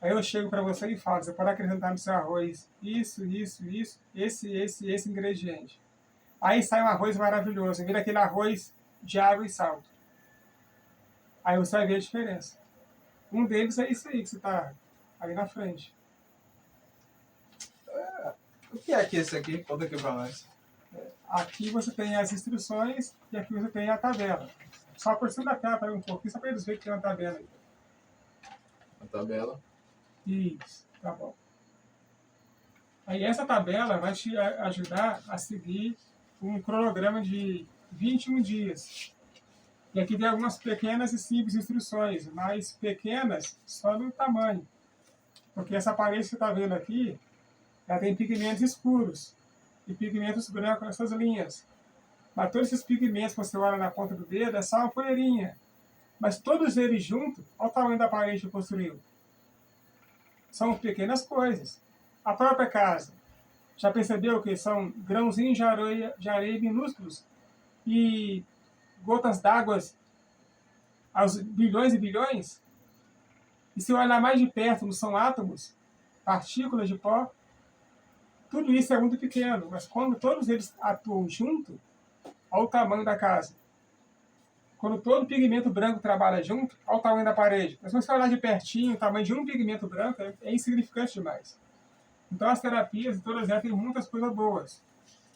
Aí eu chego para você e falo, você pode acrescentar no seu arroz isso, esse ingrediente. Aí sai um arroz maravilhoso, vira aquele arroz de água e sal. Aí você vai ver a diferença. Um deles é isso aí que você está ali na frente. O que é que esse aqui? Conta aqui para nós. Aqui você tem as instruções e aqui você tem a tabela. Só por cima da tela para um pouquinho, só para eles verem que tem uma tabela aí. A tabela. Isso, tá bom. Aí essa tabela vai te ajudar a seguir um cronograma de 21 dias. E aqui tem algumas pequenas e simples instruções, mas pequenas só no tamanho. Porque essa parede que você está vendo aqui, ela tem pigmentos escuros e pigmentos brancos nessas linhas. Mas todos esses pigmentos que você olha na ponta do dedo é só uma poeirinha. Mas todos eles juntos, olha o tamanho da parede que construiu. São pequenas coisas. A própria casa, já percebeu que são grãozinhos de areia minúsculos e gotas d'água aos bilhões e bilhões? E se olhar mais de perto, não são átomos, partículas de pó? Tudo isso é muito pequeno, mas quando todos eles atuam junto, olha o tamanho da casa. Quando todo pigmento branco trabalha junto, olha o tamanho da parede. Mas se você olhar de pertinho, o tamanho de um pigmento branco é insignificante demais. Então as terapias, todas elas têm muitas coisas boas.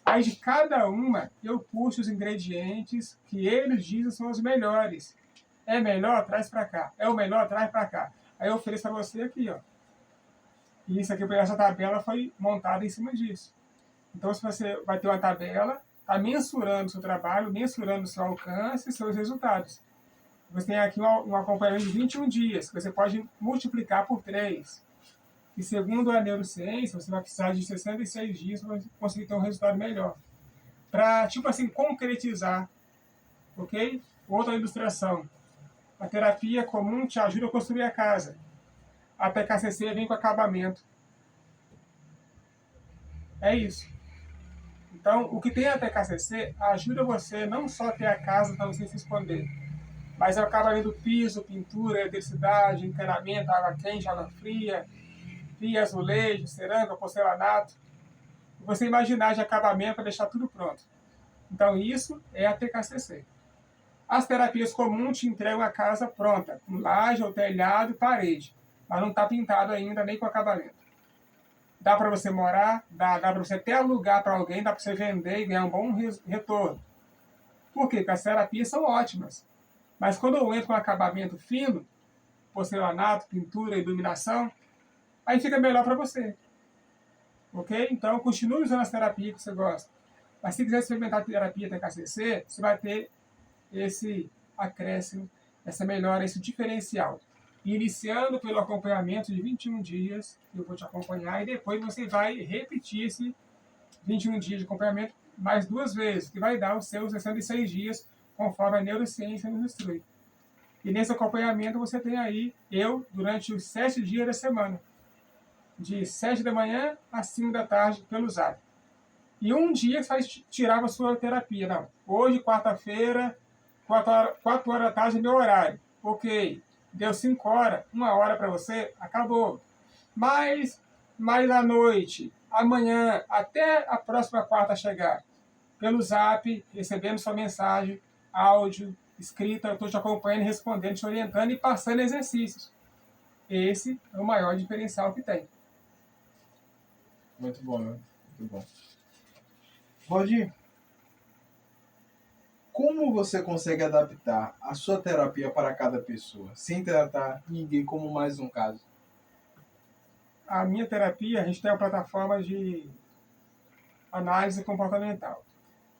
Aí de cada uma, eu puxo os ingredientes que eles dizem são os melhores. É melhor? Traz para cá. É o melhor? Traz para cá. Aí eu ofereço para você aqui, ó. E isso aqui, essa tabela foi montada em cima disso. Então, se você vai ter uma tabela, está mensurando o seu trabalho, mensurando o seu alcance e seus resultados. Você tem aqui um acompanhamento de 21 dias, que você pode multiplicar por 3. E segundo a neurociência, você vai precisar de 66 dias para conseguir ter um resultado melhor. Para, tipo assim, concretizar. Ok? Outra ilustração. A terapia comum te ajuda a construir a casa. A TKCC vem com acabamento. É isso. Então, o que tem a TKCC ajuda você não só a ter a casa para você se esconder, mas é o acabamento do piso, pintura, eletricidade, encanamento, água quente, água fria, pia, azulejo, cerâmica, porcelanato. Você imaginar de acabamento para deixar tudo pronto. Então, isso é a TKCC. As terapias comuns te entregam a casa pronta, com laje, ou telhado e parede, mas não está pintado ainda, nem com acabamento. Dá para você morar, dá para você até alugar para alguém, dá para você vender e ganhar um bom retorno. Por quê? Porque as terapias são ótimas. Mas quando eu entro com acabamento fino, porcelanato, pintura, iluminação, aí fica melhor para você. Ok? Então, continue usando as terapias que você gosta. Mas se quiser experimentar a terapia TKCC, você vai ter esse acréscimo, essa melhora, esse diferencial. Iniciando pelo acompanhamento de 21 dias, eu vou te acompanhar, e depois você vai repetir esse 21 dias de acompanhamento mais 2 vezes, que vai dar os seus 66 dias, conforme a neurociência nos instrui. E nesse acompanhamento você tem aí eu durante os 7 dias da semana, de 7 da manhã às 5 da tarde, pelo Zap. E um dia você vai tirar a sua terapia. Não, hoje, quarta-feira, 4 horas da tarde é meu horário. Ok, deu 5 horas, 1 hora para você, acabou. Mas mais à noite, amanhã, até a próxima quarta chegar, pelo Zap, recebendo sua mensagem, áudio, escrita, eu estou te acompanhando, respondendo, te orientando e passando exercícios. Esse é o maior diferencial que tem. Muito bom, né? Muito bom. Valdir, como você consegue adaptar a sua terapia para cada pessoa, sem tratar ninguém como mais um caso? A minha terapia, a gente tem uma plataforma de análise comportamental.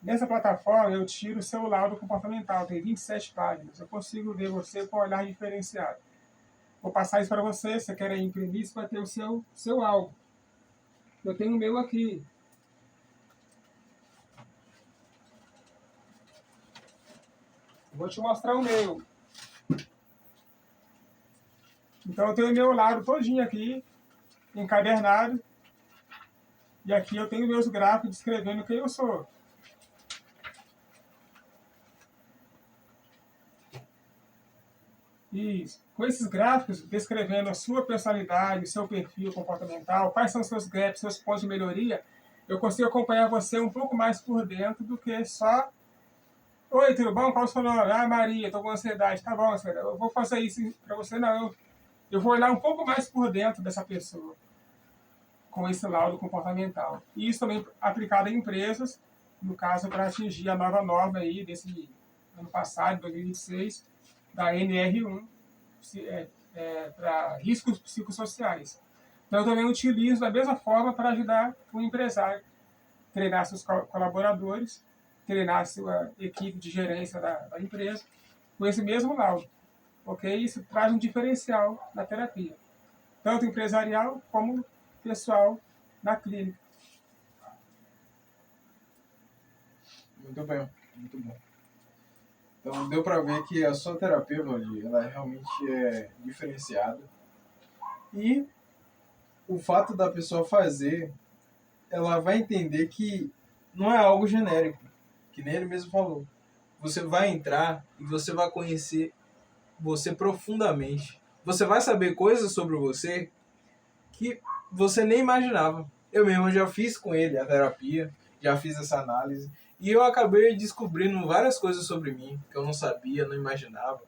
Nessa plataforma, eu tiro o seu laudo comportamental, tem 27 páginas. Eu consigo ver você com um olhar diferenciado. Vou passar isso para você, se você quer imprimir, você vai ter o seu alvo. Eu tenho o meu aqui. Vou te mostrar o meu. Então eu tenho o meu lado todinho aqui, encadernado. E aqui eu tenho meus gráficos descrevendo quem eu sou. Isso. Com esses gráficos descrevendo a sua personalidade, o seu perfil comportamental, quais são os seus gaps, seus pontos de melhoria, eu consigo acompanhar você um pouco mais por dentro do que só: oi, tudo bom? Qual é o seu nome? Ah, Maria, estou com ansiedade. Tá bom, senhora, eu vou fazer isso para você. Não, eu vou olhar um pouco mais por dentro dessa pessoa, com esse laudo comportamental. E isso também aplicado em empresas, no caso, para atingir a nova norma aí desse ano passado, 2026, da NR1, para riscos psicossociais. Então, eu também utilizo da mesma forma para ajudar o empresário, treinar seus colaboradores, treinar sua equipe de gerência da empresa, com esse mesmo laudo. Ok? Isso traz um diferencial na terapia, tanto empresarial como pessoal na clínica. Muito bem, muito bom. Então deu para ver que a sua terapia, Valdir, ela realmente é diferenciada. E o fato da pessoa fazer, ela vai entender que não é algo genérico, que nem ele mesmo falou. Você vai entrar e você vai conhecer você profundamente. Você vai saber coisas sobre você que você nem imaginava. Eu mesmo já fiz com ele a terapia, já fiz essa análise, e eu acabei descobrindo várias coisas sobre mim que eu não sabia, não imaginava.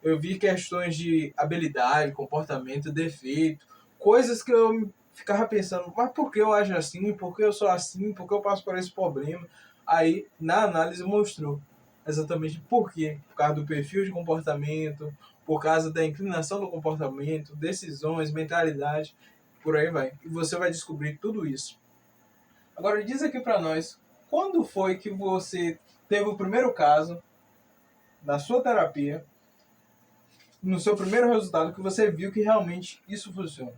Eu vi questões de habilidade, comportamento, defeito, coisas que eu ficava pensando: mas por que eu ajo assim? Por que eu sou assim? Por que eu passo por esse problema? Aí, na análise, mostrou exatamente por quê. Por causa do perfil de comportamento, por causa da inclinação do comportamento, decisões, mentalidade, por aí vai. E você vai descobrir tudo isso. Agora, diz aqui para nós, quando foi que você teve o primeiro caso na sua terapia, no seu primeiro resultado, que você viu que realmente isso funciona?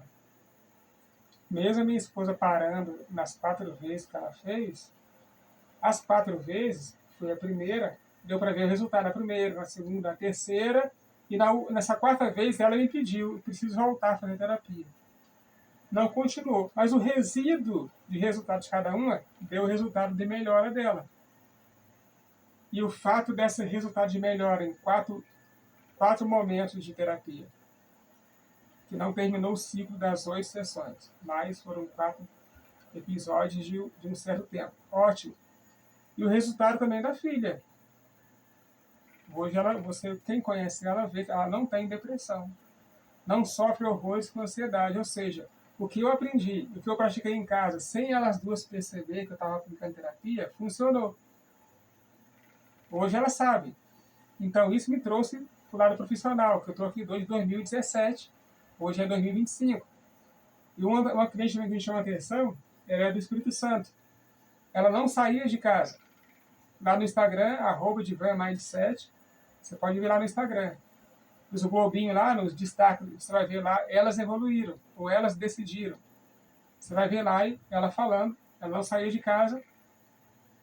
Mesmo a minha esposa parando nas 4 vezes que ela fez, as 4 vezes, foi a primeira, deu para ver o resultado na primeira, na segunda, na terceira, e nessa 4ª vez ela me pediu: eu preciso voltar a fazer terapia. Não continuou, mas o resíduo de resultado de cada uma deu o resultado de melhora dela. E o fato desse resultado de melhora em quatro momentos de terapia, que não terminou o ciclo das 8 sessões, mas foram 4 episódios de um certo tempo. Ótimo. E o resultado também da filha. Hoje, quem conhece ela, vê que ela não tem depressão. Não sofre horrores com ansiedade. Ou seja, o que eu aprendi, o que eu pratiquei em casa, sem elas duas perceber que eu estava aplicando terapia, funcionou. Hoje ela sabe. Então, isso me trouxe para o lado profissional, que eu estou aqui desde 2017, hoje é 2025. E uma cliente que me chamou a atenção, ela é do Espírito Santo. Ela não saía de casa. Lá no Instagram, @divanmindset, você pode ver lá no Instagram. Os globinhos lá, nos destaques, você vai ver lá, elas evoluíram, ou elas decidiram. Você vai ver lá ela falando, ela não saía de casa,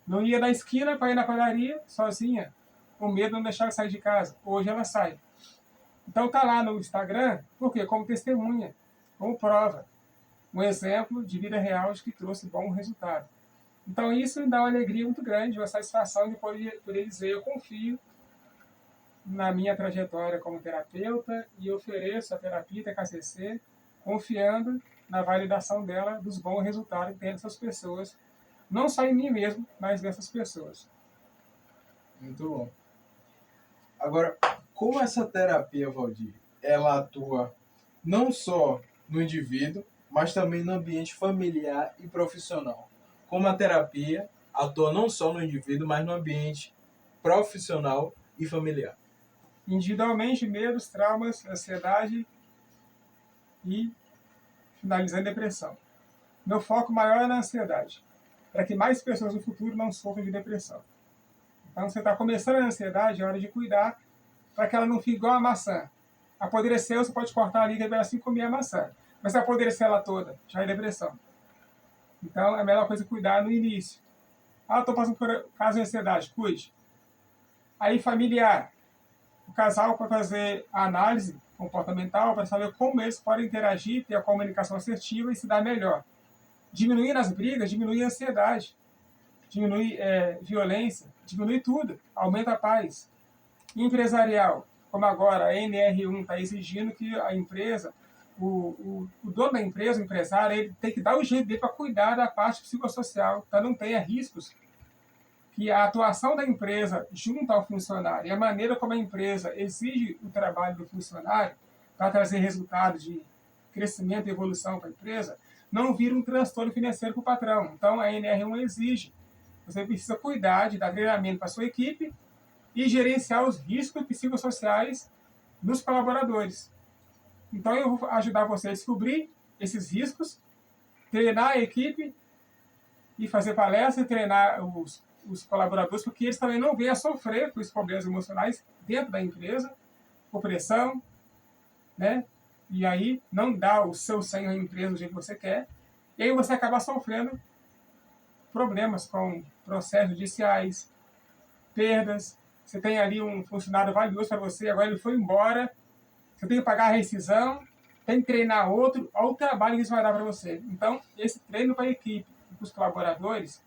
não ia na esquina para ir na padaria sozinha, com medo de não deixar ela sair de casa. Hoje ela sai. Então tá lá no Instagram, por quê? Como testemunha, como prova. Um exemplo de vida real de que trouxe bom resultado. Então isso me dá uma alegria muito grande, uma satisfação de poder dizer: eu confio na minha trajetória como terapeuta e ofereço a terapia TKCC confiando na validação dela, dos bons resultados que tem dessas pessoas, não só em mim mesmo, mas dessas pessoas. Muito bom. Agora, como essa terapia, Valdir, ela atua não só no indivíduo, mas também no ambiente familiar e profissional? Como a terapia atua não só no indivíduo, mas no ambiente profissional e familiar? Individualmente, medos, traumas, ansiedade e finalizando depressão. Meu foco maior é na ansiedade, para que mais pessoas no futuro não sofram de depressão. Então, você está começando a ansiedade, é hora de cuidar para que ela não fique igual a maçã. Apodreceu, você pode cortar ali e assim comer a maçã. Mas se apodrecer ela toda, já é depressão. Então, é a melhor coisa cuidar no início. Ah, estou passando por caso de ansiedade, cuide. Aí, familiar. o casal vai fazer a análise comportamental para saber como eles podem interagir, ter a comunicação assertiva e se dar melhor. Diminuir as brigas, diminui a ansiedade, diminui violência, diminui tudo, aumenta a paz. Empresarial, como agora a NR1 está exigindo que a empresa, o dono da empresa, o empresário, ele tem que dar o jeito dele para cuidar da parte psicossocial, para não tenha riscos que a atuação da empresa junto ao funcionário e a maneira como a empresa exige o trabalho do funcionário para trazer resultados de crescimento e evolução para a empresa, não vira um transtorno financeiro para o patrão. Então, a NR1 exige. Você precisa cuidar de dar treinamento para a sua equipe e gerenciar os riscos psicossociais dos colaboradores. Então, eu vou ajudar você a descobrir esses riscos, treinar a equipe e fazer palestra e treinar os colaboradores, porque eles também não venham a sofrer com os problemas emocionais dentro da empresa, por pressão, né? E aí não dá o seu 100 à empresa do jeito que você quer, e aí você acaba sofrendo problemas com processos judiciais, perdas. Você tem ali um funcionário valioso para você, agora ele foi embora, você tem que pagar a rescisão, tem que treinar outro, olha o trabalho que isso vai dar para você. Então, esse treino para a equipe, para os colaboradores,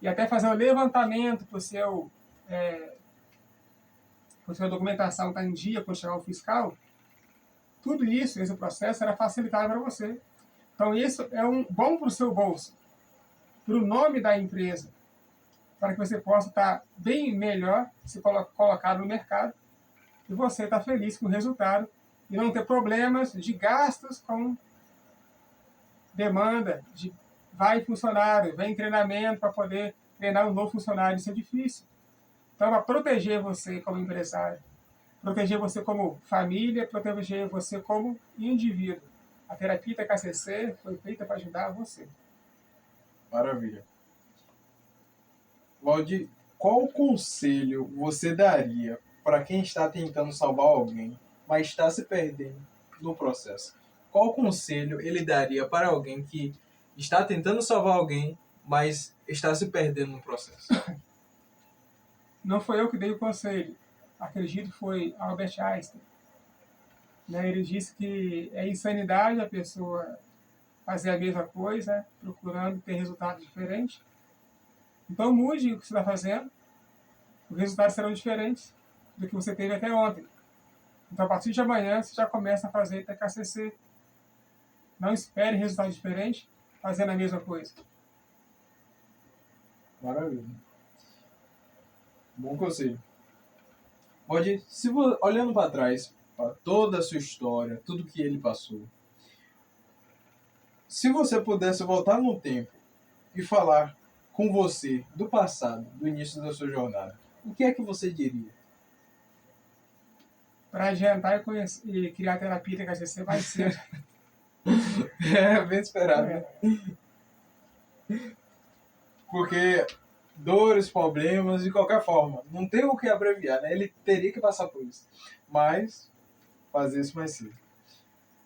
e até fazer um levantamento para a sua documentação estar em dia quando chegar o fiscal, tudo isso, esse processo, era facilitado para você. Então, isso é bom para o seu bolso, para o nome da empresa, para que você possa estar bem melhor, se colocado no mercado, e você estar feliz com o resultado, e não ter problemas de gastos com demanda, de vai funcionário, vem treinamento para poder treinar um novo funcionário, isso é difícil. Então, para proteger você como empresário, proteger você como família, proteger você como indivíduo. A terapia da KCC foi feita para ajudar você. Maravilha. Valdir, qual conselho você daria para quem está tentando salvar alguém, mas está se perdendo no processo? Qual conselho ele daria para alguém que está tentando salvar alguém, mas está se perdendo no processo? Não foi eu que dei o conselho. Acredito que foi Albert Einstein. Ele disse que é insanidade a pessoa fazer a mesma coisa, procurando ter resultados diferentes. Então mude o que você está fazendo, os resultados serão diferentes do que você teve até ontem. Então a partir de amanhã você já começa a fazer TKCC. Não espere resultados diferentes fazendo a mesma coisa. Maravilha. Bom conselho. Pode, olhando para trás, para toda a sua história, tudo que ele passou, se você pudesse voltar no tempo e falar com você do passado, do início da sua jornada, o que é que você diria? Para adiantar e criar a terapia TKCC vai ser. É, bem esperado. Né? Porque dores, problemas, de qualquer forma, não tem o que abreviar, né? Ele teria que passar por isso. Mas, fazer isso mais cedo.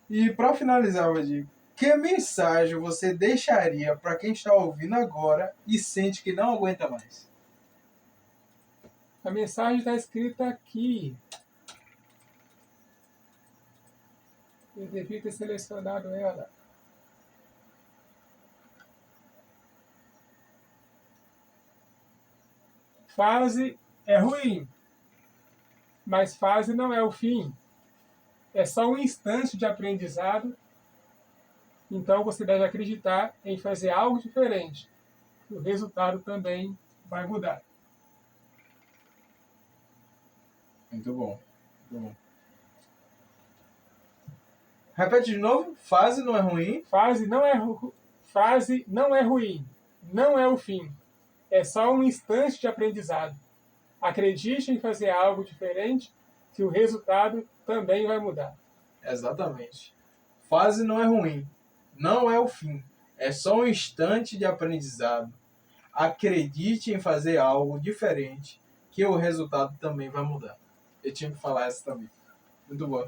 E para finalizar, Valdir, que mensagem você deixaria para quem está ouvindo agora e sente que não aguenta mais? A mensagem está escrita aqui. Eu devia ter selecionado ela. Fase é ruim, mas fase não é o fim. É só um instante de aprendizado. Então você deve acreditar em fazer algo diferente. O resultado também vai mudar. Muito bom. Muito bom. Repete de novo. Fase não é ruim. Fase não é ruim. Não é o fim. É só um instante de aprendizado. Acredite em fazer algo diferente, que o resultado também vai mudar. Exatamente. Fase não é ruim. Não é o fim. É só um instante de aprendizado. Acredite em fazer algo diferente, que o resultado também vai mudar. Eu tinha que falar essa também. Muito bom.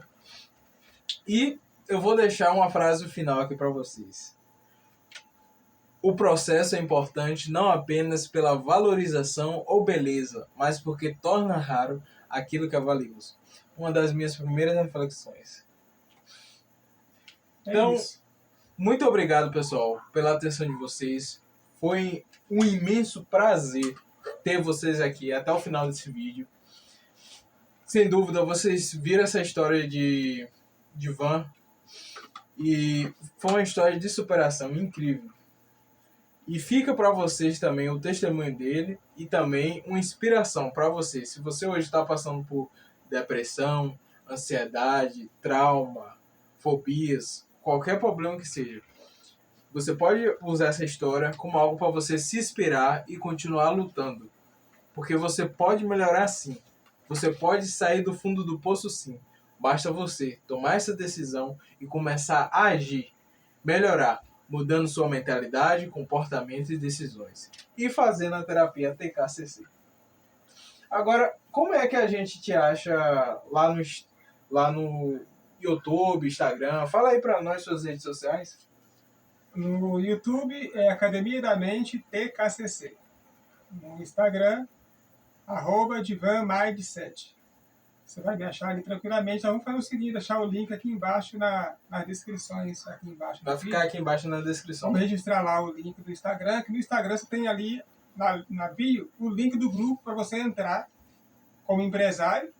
E eu vou deixar uma frase final aqui para vocês. O processo é importante não apenas pela valorização ou beleza, mas porque torna raro aquilo que é valioso. uma das minhas primeiras reflexões. É Então, isso. muito obrigado, pessoal, pela atenção de vocês. Foi um imenso prazer ter vocês aqui até o final desse vídeo. Sem dúvida, vocês viram essa história de Van e foi uma história de superação incrível. E fica para vocês também o testemunho dele e também uma inspiração para vocês. Se você hoje está passando por depressão, ansiedade, trauma, fobias, qualquer problema que seja, você pode usar essa história como algo para você se inspirar e continuar lutando. Porque você pode melhorar sim. Você pode sair do fundo do poço sim. Basta você tomar essa decisão e começar a agir, melhorar, mudando sua mentalidade, comportamento e decisões. E fazendo a terapia TKCC. Agora, como é que a gente te acha lá no YouTube, Instagram? Fala aí para nós suas redes sociais. No YouTube é Academia da Mente TKCC. No Instagram, @DivanMindset. Você vai me achar ali tranquilamente. Então, vamos fazer o seguinte, deixar o link aqui embaixo nas descrições. Aqui embaixo vai ficar aqui embaixo na descrição. Vamos registrar lá o link do Instagram, que no Instagram você tem ali na bio o link do grupo para você entrar como empresário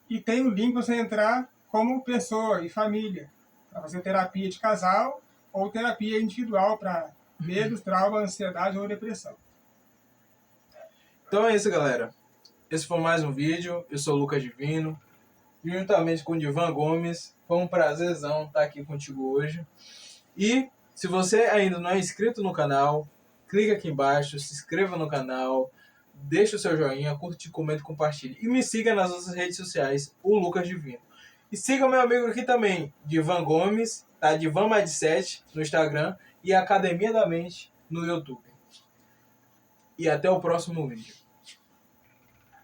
e tem o link para você entrar como pessoa e família, para fazer terapia de casal ou terapia individual para medos, trauma, ansiedade ou depressão. Então é isso, galera. Esse foi mais um vídeo. Eu sou o Lucas Divino, juntamente com o Divan Gomes. Foi um prazerzão estar aqui contigo hoje. E se você ainda não é inscrito no canal, clica aqui embaixo, se inscreva no canal, deixa o seu joinha, curte, comenta, compartilhe. E me siga nas nossas redes sociais, o Lucas Divino. E siga meu amigo aqui também, Divan Gomes, tá? Divan Mindset no Instagram e Academia da Mente no YouTube. E até o próximo vídeo.